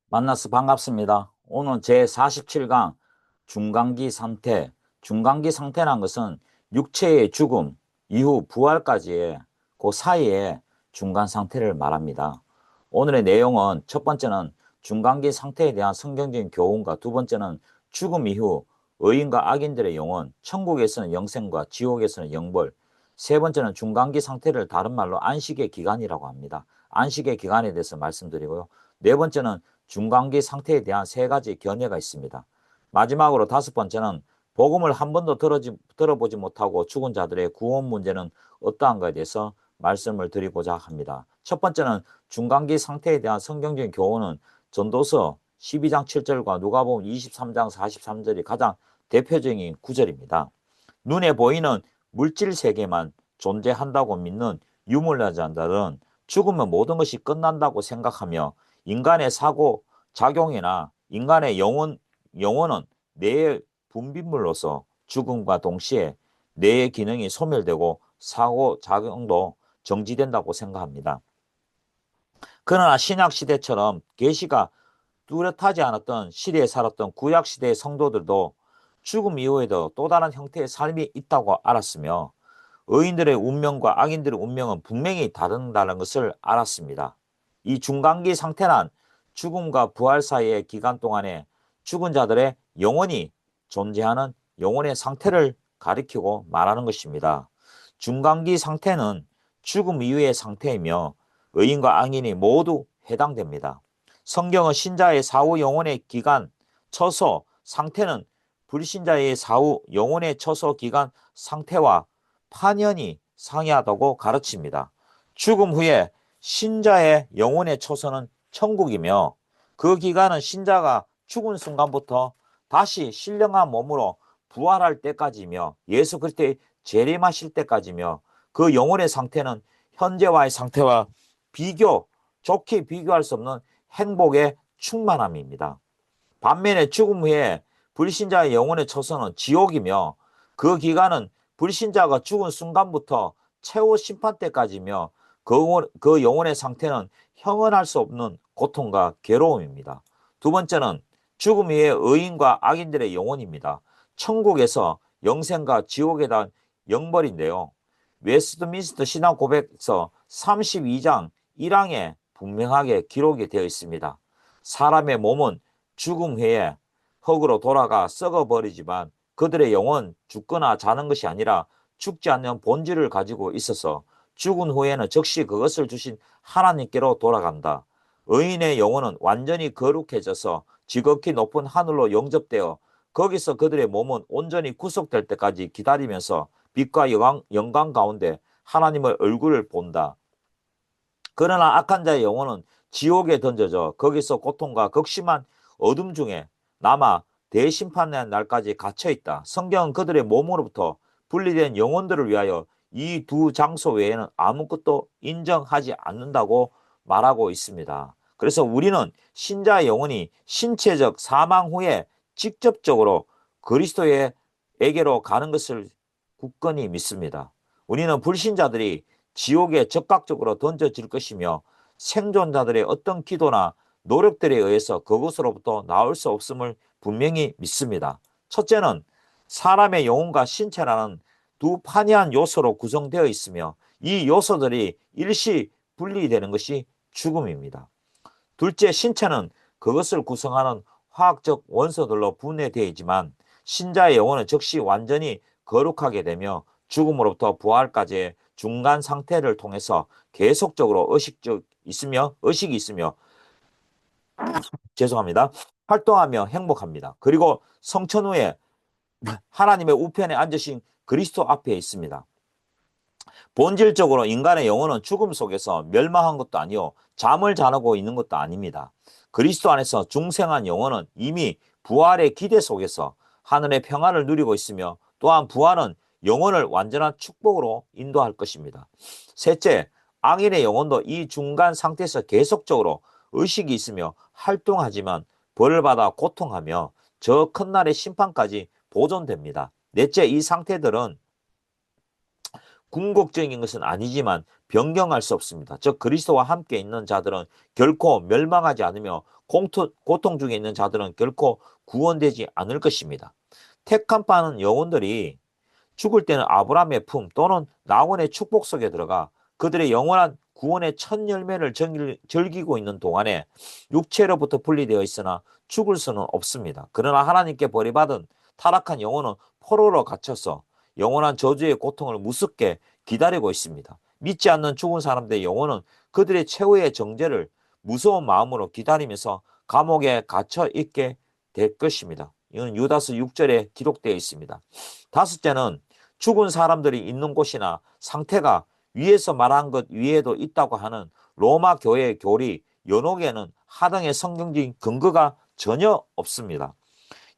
만나서 반갑습니다. 오늘 제47강 중간기 상태. 중간기 상태란 것은 육체의 죽음 이후 부활까지의 그 사이에 중간 상태를 말합니다. 오늘의 내용은 첫 번째는 중간기 상태에 대한 성경적인 교훈과 두 번째는 죽음 이후 의인과 악인들의 영혼, 천국에서는 영생과 지옥에서는 영벌, 세 번째는 중간기 상태를 다른 말로 안식의 기간이라고 합니다. 안식의 기간에 대해서 말씀드리고요. 네 번째는 중간기 상태에 대한 세 가지 견해가 있습니다. 마지막으로 다섯 번째는 복음을 한 번도 들어보지 못하고 죽은 자들의 구원 문제는 어떠한가에 대해서 말씀을 드리고자 합니다. 첫 번째는 중간기 상태에 대한 성경적인 교훈은 전도서 12장 7절과 누가복음 23장 43절이 가장 대표적인 구절입니다. 눈에 보이는 물질 세계만 존재한다고 믿는 유물론자들은 죽으면 모든 것이 끝난다고 생각하며 인간의 사고 작용이나 인간의 영혼은 뇌의 분비물로서 죽음과 동시에 뇌의 기능이 소멸되고 사고 작용도 정지된다고 생각합니다. 그러나 신약 시대처럼 계시가 뚜렷하지 않았던 시대에 살았던 구약 시대의 성도들도 죽음 이후에도 또 다른 형태의 삶이 있다고 알았으며 의인들의 운명과 악인들의 운명은 분명히 다른다는 것을 알았습니다. 이 중간기 상태란 죽음과 부활 사이의 기간 동안에 죽은 자들의 영혼이 존재하는 영혼의 상태를 가리키고 말하는 것입니다. 중간기 상태는 죽음 이후의 상태이며 의인과 악인이 모두 해당됩니다. 성경은 신자의 사후 영혼의 기간, 처소, 상태는 불신자의 사후 영혼의 처소 기간 상태와 파년이 상이하다고 가르칩니다. 죽음 후에 신자의 영혼의 처소는 천국이며 그 기간은 신자가 죽은 순간부터 다시 신령한 몸으로 부활할 때까지며 예수 그리스도의 재림하실 때까지며 그 영혼의 상태는 현재와의 상태와 좋게 비교할 수 없는 행복의 충만함입니다. 반면에 죽음 후에 불신자의 영혼의 처소는 지옥이며 그 기간은 불신자가 죽은 순간부터 최후 심판 때까지며 그 영혼의 상태는 형언할 수 없는 고통과 괴로움입니다. 두 번째는 죽음 후에 의인과 악인들의 영혼입니다. 천국에서 영생과 지옥에 대한 영벌인데요. 웨스트민스터 신앙 고백서 32장 1항에 분명하게 기록이 되어 있습니다. 사람의 몸은 죽음 후에 흙으로 돌아가 썩어버리지만 그들의 영혼 죽거나 자는 것이 아니라 죽지 않는 본질을 가지고 있어서 죽은 후에는 즉시 그것을 주신 하나님께로 돌아간다. 의인의 영혼은 완전히 거룩해져서 지극히 높은 하늘로 영접되어 거기서 그들의 몸은 온전히 구속될 때까지 기다리면서 빛과 영광 가운데 하나님의 얼굴을 본다. 그러나 악한 자의 영혼은 지옥에 던져져 거기서 고통과 극심한 어둠 중에 남아 대심판의 날까지 갇혀 있다. 성경은 그들의 몸으로부터 분리된 영혼들을 위하여 이 두 장소 외에는 아무것도 인정하지 않는다고 말하고 있습니다. 그래서 우리는 신자의 영혼이 신체적 사망 후에 직접적으로 그리스도에게로 가는 것을 굳건히 믿습니다. 우리는 불신자들이 지옥에 적극적으로 던져질 것이며 생존자들의 어떤 기도나 노력들에 의해서 그곳으로부터 나올 수 없음을 분명히 믿습니다. 첫째는 사람의 영혼과 신체라는 두 판이한 요소로 구성되어 있으며 이 요소들이 일시 분리되는 것이 죽음입니다. 둘째, 신체는 그것을 구성하는 화학적 원소들로 분해되어 있지만 신자의 영혼은 즉시 완전히 거룩하게 되며 죽음으로부터 부활까지의 중간 상태를 통해서 계속적으로 의식이 있으며 죄송합니다. 활동하며 행복합니다. 그리고 성천 후에 하나님의 우편에 앉으신 그리스도 앞에 있습니다. 본질적으로 인간의 영혼은 죽음 속에서 멸망한 것도 아니요 잠을 자고 있는 것도 아닙니다. 그리스도 안에서 중생한 영혼은 이미 부활의 기대 속에서 하늘의 평안을 누리고 있으며 또한 부활은 영혼을 완전한 축복으로 인도할 것입니다. 셋째, 악인의 영혼도 이 중간 상태에서 계속적으로 의식이 있으며 활동하지만 벌을 받아 고통하며 저 큰날의 심판까지 보존됩니다. 넷째, 이 상태들은 궁극적인 것은 아니지만 변경할 수 없습니다. 즉 그리스도와 함께 있는 자들은 결코 멸망하지 않으며 고통 중에 있는 자들은 결코 구원되지 않을 것입니다. 택한 바는 영혼들이 죽을 때는 아브라함의 품 또는 나원의 축복 속에 들어가 그들의 영원한 구원의 첫 열매를 즐기고 있는 동안에 육체로부터 분리되어 있으나 죽을 수는 없습니다. 그러나 하나님께 버림받은 타락한 영혼은 포로로 갇혀서 영원한 저주의 고통을 무섭게 기다리고 있습니다. 믿지 않는 죽은 사람들의 영혼은 그들의 최후의 정죄를 무서운 마음으로 기다리면서 감옥에 갇혀 있게 될 것입니다. 이건 유다서 6절에 기록되어 있습니다. 다섯째는 죽은 사람들이 있는 곳이나 상태가 위에서 말한 것 위에도 있다고 하는 로마 교회의 교리 연옥에는 하등의 성경적인 근거가 전혀 없습니다.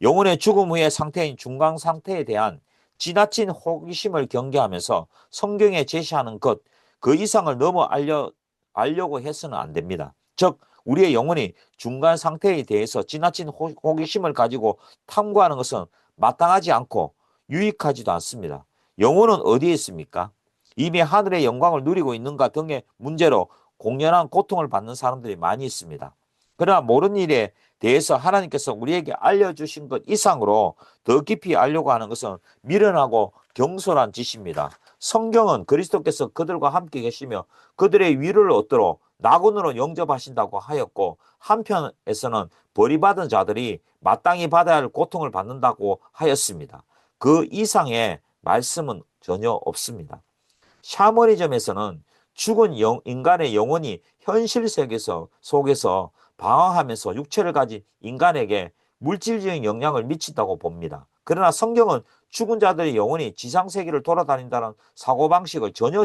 영혼의 죽음 후의 상태인 중간 상태에 대한 지나친 호기심을 경계하면서 성경에 제시하는 것 그 이상을 넘어 알려고 해서는 안 됩니다. 즉 우리의 영혼이 중간 상태에 대해서 지나친 호기심을 가지고 탐구하는 것은 마땅하지 않고 유익하지도 않습니다. 영혼은 어디에 있습니까? 이미 하늘의 영광을 누리고 있는가 등의 문제로 공연한 고통을 받는 사람들이 많이 있습니다. 그러나 모르는 일에 대해서 하나님께서 우리에게 알려주신 것 이상으로 더 깊이 알려고 하는 것은 미련하고 경솔한 짓입니다. 성경은 그리스도께서 그들과 함께 계시며 그들의 위를 얻도록 나군으로 영접하신다고 하였고 한편에서는 버림받은 자들이 마땅히 받아야 할 고통을 받는다고 하였습니다. 그 이상의 말씀은 전혀 없습니다. 샤머니즘에서는 죽은 인간의 영혼이 현실 세계에서 속에서 방황하면서 육체를 가진 인간에게 물질적인 영향을 미친다고 봅니다. 그러나 성경은 죽은 자들의 영혼이 지상세계를 돌아다닌다는 사고방식을 전혀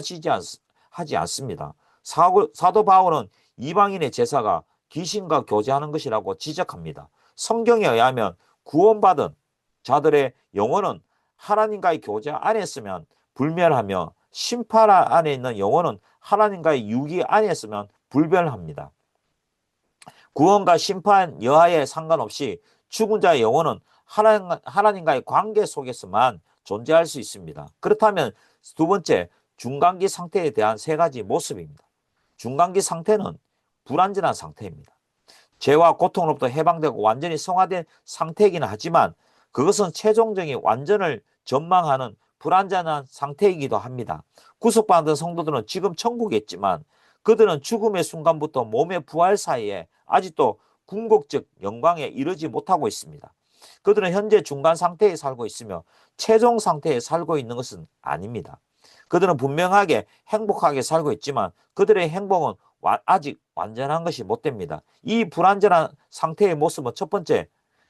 하지 않습니다. 사도 바울은 이방인의 제사가 귀신과 교제하는 것이라고 지적합니다. 성경에 의하면 구원받은 자들의 영혼은 하나님과의 교제 안에 있으면 불멸하며 심판 안에 있는 영혼은 하나님과의 유기 안에 있으면 불멸합니다. 구원과 심판 여하에 상관없이 죽은 자의 영혼은 하나님과의 관계 속에서만 존재할 수 있습니다. 그렇다면 두 번째, 중간기 상태에 대한 세 가지 모습입니다. 중간기 상태는 불완전한 상태입니다. 죄와 고통으로부터 해방되고 완전히 성화된 상태이긴 하지만 그것은 최종적인 완전을 전망하는 불완전한 상태이기도 합니다. 구속받은 성도들은 지금 천국에 있지만 그들은 죽음의 순간부터 몸의 부활 사이에 아직도 궁극적 영광에 이르지 못하고 있습니다. 그들은 현재 중간 상태에 살고 있으며 최종 상태에 살고 있는 것은 아닙니다. 그들은 분명하게 행복하게 살고 있지만 그들의 행복은 아직 완전한 것이 못 됩니다. 이 불완전한 상태의 모습은 첫 번째,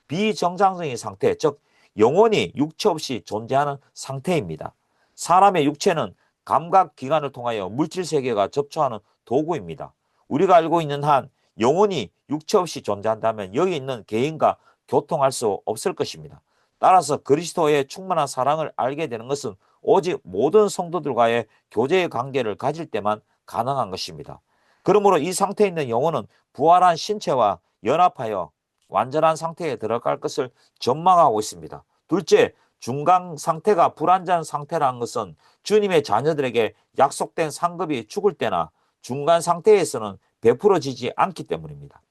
비정상적인 상태, 즉 영혼이 육체 없이 존재하는 상태입니다. 사람의 육체는 감각기관을 통하여 물질세계가 접촉하는 도구입니다. 우리가 알고 있는 한 영혼이 육체 없이 존재한다면 여기 있는 개인과 교통할 수 없을 것입니다. 따라서 그리스도의 충만한 사랑을 알게 되는 것은 오직 모든 성도들과의 교제의 관계를 가질 때만 가능한 것입니다. 그러므로 이 상태에 있는 영혼은 부활한 신체와 연합하여 완전한 상태에 들어갈 것을 전망하고 있습니다. 둘째, 중간 상태가 불완전한 상태라는 것은 주님의 자녀들에게 약속된 상급이 죽을 때나 중간 상태에서는 베풀어지지 않기 때문입니다.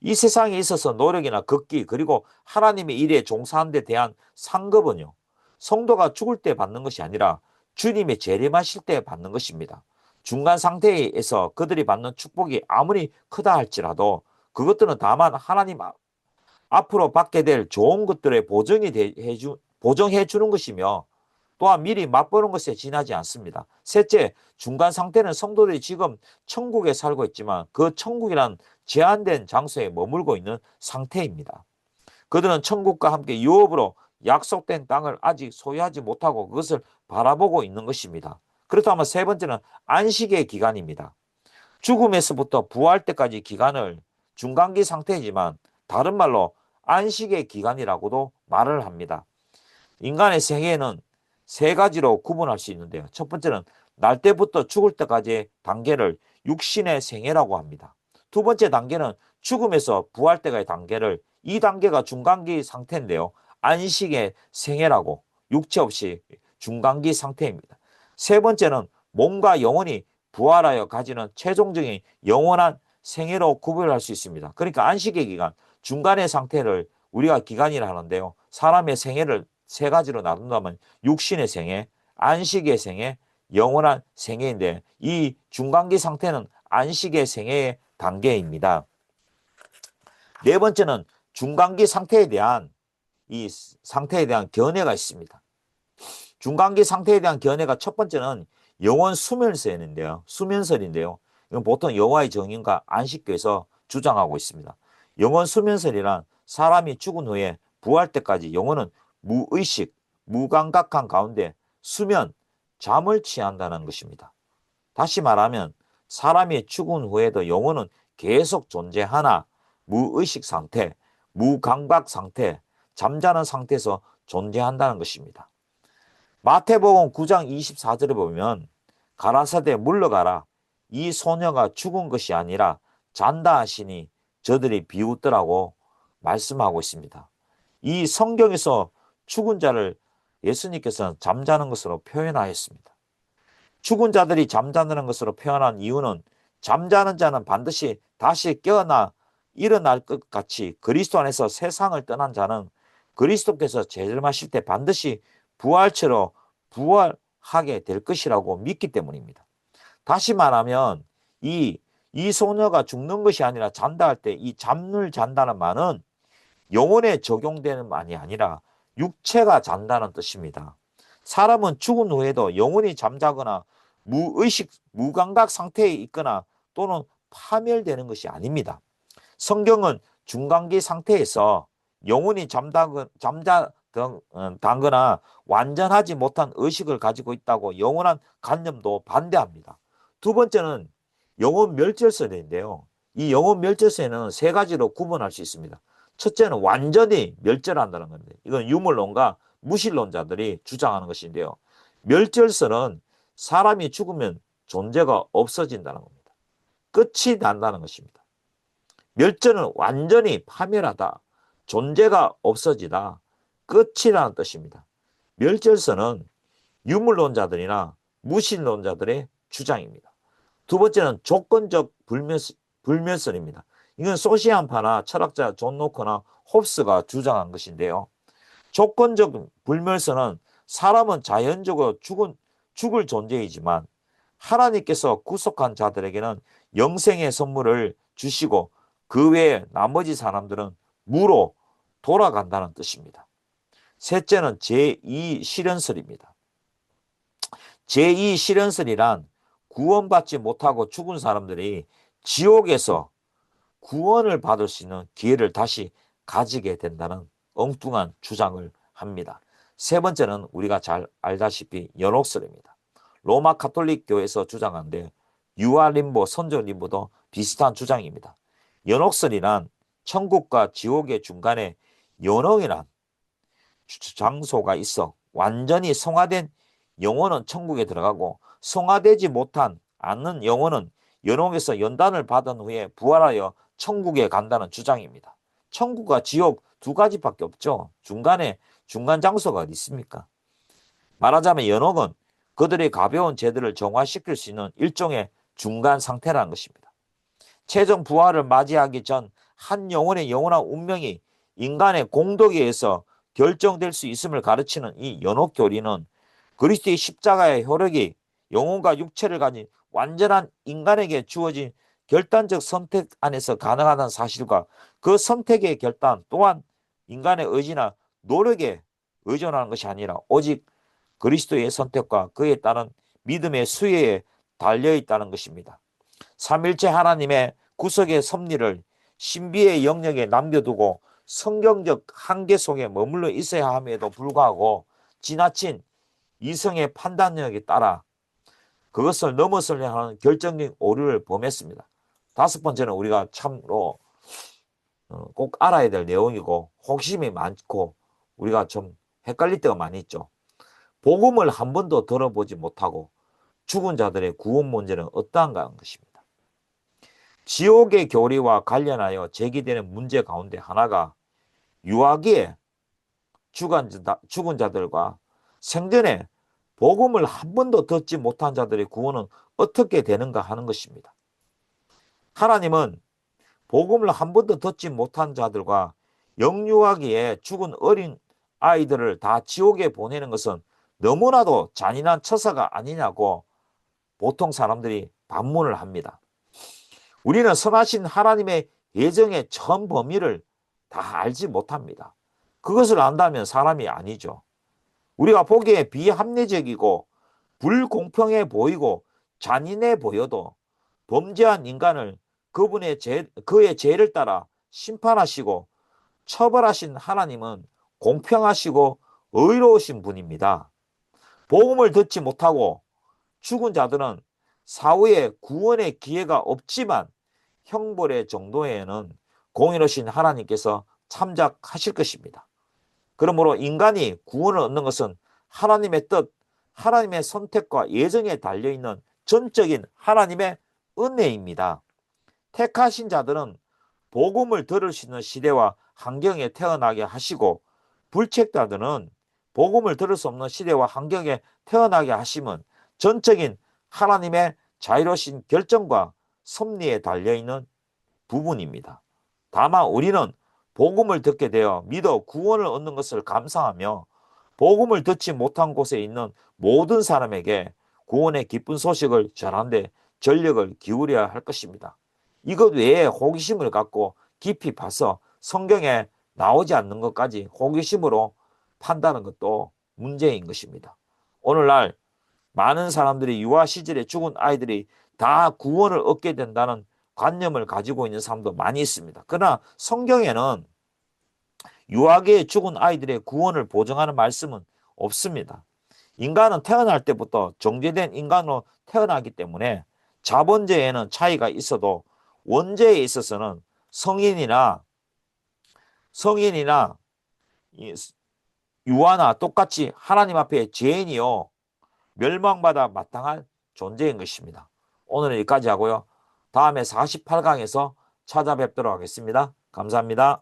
이 세상에 있어서 노력이나 극기 그리고 하나님의 일에 종사하는 데 대한 상급은요, 성도가 죽을 때 받는 것이 아니라 주님의 재림하실 때 받는 것입니다. 중간 상태에서 그들이 받는 축복이 아무리 크다 할지라도 그것들은 다만 하나님 앞으로 받게 될 좋은 것들의 보정해 주는 것이며 또한 미리 맛보는 것에 지나지 않습니다. 셋째, 중간 상태는 성도들이 지금 천국에 살고 있지만 그 천국이란 제한된 장소에 머물고 있는 상태입니다. 그들은 천국과 함께 유업으로 약속된 땅을 아직 소유하지 못하고 그것을 바라보고 있는 것입니다. 그렇다면 세 번째는 안식의 기간입니다. 죽음에서부터 부활 때까지 기간을 중간기 상태이지만 다른 말로 안식의 기간이라고도 말을 합니다. 인간의 생애는 세 가지로 구분할 수 있는데요. 첫 번째는 날 때부터 죽을 때까지의 단계를 육신의 생애라고 합니다. 두 번째 단계는 죽음에서 부활 때까지의 단계를 이 단계가 중간기 상태인데요. 안식의 생애라고 육체 없이 중간기 상태입니다. 세 번째는 몸과 영혼이 부활하여 가지는 최종적인 영원한 생애로 구별할 수 있습니다. 그러니까 안식의 기간, 중간의 상태를 우리가 기간이라 하는데요. 사람의 생애를 세 가지로 나눈다면 육신의 생애, 안식의 생애, 영원한 생애인데 이 중간기 상태는 안식의 생애의 단계입니다. 네 번째는 중간기 상태에 대한 견해가 있습니다. 중간기 상태에 대한 견해가 첫 번째는 영원 수면설인데요. 이건 보통 여호와의 증인과 안식교에서 주장하고 있습니다. 영원 수면설이란 사람이 죽은 후에 부활 때까지 영혼은 무의식, 무감각한 가운데 수면, 잠을 취한다는 것입니다. 다시 말하면 사람이 죽은 후에도 영혼은 계속 존재하나 무의식 상태, 무감각 상태, 잠자는 상태에서 존재한다는 것입니다. 마태복음 9장 24절에 보면 가라사대 물러가라. 이 소녀가 죽은 것이 아니라 잔다 하시니 저들이 비웃더라고 말씀하고 있습니다. 이 성경에서 죽은 자를 예수님께서는 잠자는 것으로 표현하였습니다. 죽은 자들이 잠자는 것으로 표현한 이유는 잠자는 자는 반드시 다시 깨어나 일어날 것 같이 그리스도 안에서 세상을 떠난 자는 그리스도께서 재림하실 때 반드시 부활체로 부활하게 될 것이라고 믿기 때문입니다. 다시 말하면 이 소녀가 죽는 것이 아니라 잔다 할 때 이 잠을 잔다는 말은 영혼에 적용되는 말이 아니라 육체가 잔다는 뜻입니다. 사람은 죽은 후에도 영혼이 잠자거나 무의식, 무감각 상태에 있거나 또는 파멸되는 것이 아닙니다. 성경은 중간기 상태에서 영혼이 잠자거나 완전하지 못한 의식을 가지고 있다고 영원한 관념도 반대합니다. 두 번째는 영혼 멸절설인데요. 이 영혼 멸절설에는 세 가지로 구분할 수 있습니다. 첫째는 완전히 멸절한다는 겁니다. 이건 유물론과 무신론자들이 주장하는 것인데요. 멸절설은 사람이 죽으면 존재가 없어진다는 겁니다. 끝이 난다는 것입니다. 멸절은 완전히 파멸하다, 존재가 없어지다, 끝이라는 뜻입니다. 멸절설은 유물론자들이나 무신론자들의 주장입니다. 두 번째는 조건적 불멸설입니다. 이건 소시안파나 철학자 존 노커나 홉스가 주장한 것인데요. 조건적 불멸설은 사람은 자연적으로 죽을 존재이지만 하나님께서 구속한 자들에게는 영생의 선물을 주시고 그 외에 나머지 사람들은 무로 돌아간다는 뜻입니다. 셋째는 제2실현설입니다. 제2실현설이란 구원받지 못하고 죽은 사람들이 지옥에서 구원을 받을 수 있는 기회를 다시 가지게 된다는 엉뚱한 주장을 합니다. 세 번째는 우리가 잘 알다시피 연옥설입니다. 로마 가톨릭 교회에서 주장하는데 유아림보, 선정림보도 비슷한 주장입니다. 연옥설이란 천국과 지옥의 중간에 연옥이란 장소가 있어 완전히 성화된 영혼은 천국에 들어가고 성화되지 못한 않는 영혼은 연옥에서 연단을 받은 후에 부활하여 천국에 간다는 주장입니다. 천국과 지옥 두 가지밖에 없죠. 중간 장소가 어디 있습니까? 말하자면 연옥은 그들의 가벼운 죄들을 정화시킬 수 있는 일종의 중간 상태라는 것입니다. 최종 부활을 맞이하기 전 한 영혼의 영원한 운명이 인간의 공덕에 의해서 결정될 수 있음을 가르치는 이 연옥 교리는 그리스도의 십자가의 효력이 영혼과 육체를 가진 완전한 인간에게 주어진 결단적 선택 안에서 가능하다는 사실과 그 선택의 결단 또한 인간의 의지나 노력에 의존하는 것이 아니라 오직 그리스도의 선택과 그에 따른 믿음의 수혜에 달려있다는 것입니다. 삼일체 하나님의 구속의 섭리를 신비의 영역에 남겨두고 성경적 한계 속에 머물러 있어야 함에도 불구하고 지나친 이성의 판단력에 따라 그것을 넘어서려 하는 결정적인 오류를 범했습니다. 다섯 번째는 우리가 참으로 꼭 알아야 될 내용이고 호기심이 많고 우리가 좀 헷갈릴 때가 많이 있죠. 복음을 한 번도 들어보지 못하고 죽은 자들의 구원 문제는 어떠한가 하는 것입니다. 지옥의 교리와 관련하여 제기되는 문제 가운데 하나가 유아기에 죽은 자들과 생전에 복음을 한 번도 듣지 못한 자들의 구원은 어떻게 되는가 하는 것입니다. 하나님은 복음을 한 번도 듣지 못한 자들과 영유아기에 죽은 어린 아이들을 다 지옥에 보내는 것은 너무나도 잔인한 처사가 아니냐고 보통 사람들이 반문을 합니다. 우리는 선하신 하나님의 예정의 전 범위를 다 알지 못합니다. 그것을 안다면 사람이 아니죠. 우리가 보기에 비합리적이고 불공평해 보이고 잔인해 보여도 범죄한 인간을 그의 죄를 따라 심판하시고 처벌하신 하나님은 공평하시고 의로우신 분입니다. 복음을 듣지 못하고 죽은 자들은 사후에 구원의 기회가 없지만 형벌의 정도에는 공의로우신 하나님께서 참작하실 것입니다. 그러므로 인간이 구원을 얻는 것은 하나님의 뜻, 하나님의 선택과 예정에 달려있는 전적인 하나님의 은혜입니다. 택하신 자들은 복음을 들을 수 있는 시대와 환경에 태어나게 하시고, 불책자들은 복음을 들을 수 없는 시대와 환경에 태어나게 하심은 전적인 하나님의 자유로우신 결정과 섭리에 달려있는 부분입니다. 다만 우리는 복음을 듣게 되어 믿어 구원을 얻는 것을 감사하며 복음을 듣지 못한 곳에 있는 모든 사람에게 구원의 기쁜 소식을 전하는 데 전력을 기울여야 할 것입니다. 이것 외에 호기심을 갖고 깊이 봐서 성경에 나오지 않는 것까지 호기심으로 판다는 것도 문제인 것입니다. 오늘날 많은 사람들이 유아 시절에 죽은 아이들이 다 구원을 얻게 된다는 관념을 가지고 있는 사람도 많이 있습니다. 그러나 성경에는 유아기에 죽은 아이들의 구원을 보증하는 말씀은 없습니다. 인간은 태어날 때부터 정죄된 인간으로 태어나기 때문에 자본죄에는 차이가 있어도 원죄에 있어서는 성인이나 유아나 똑같이 하나님 앞에 죄인이요 멸망받아 마땅한 존재인 것입니다. 오늘은 여기까지 하고요. 다음에 48강에서 찾아뵙도록 하겠습니다. 감사합니다.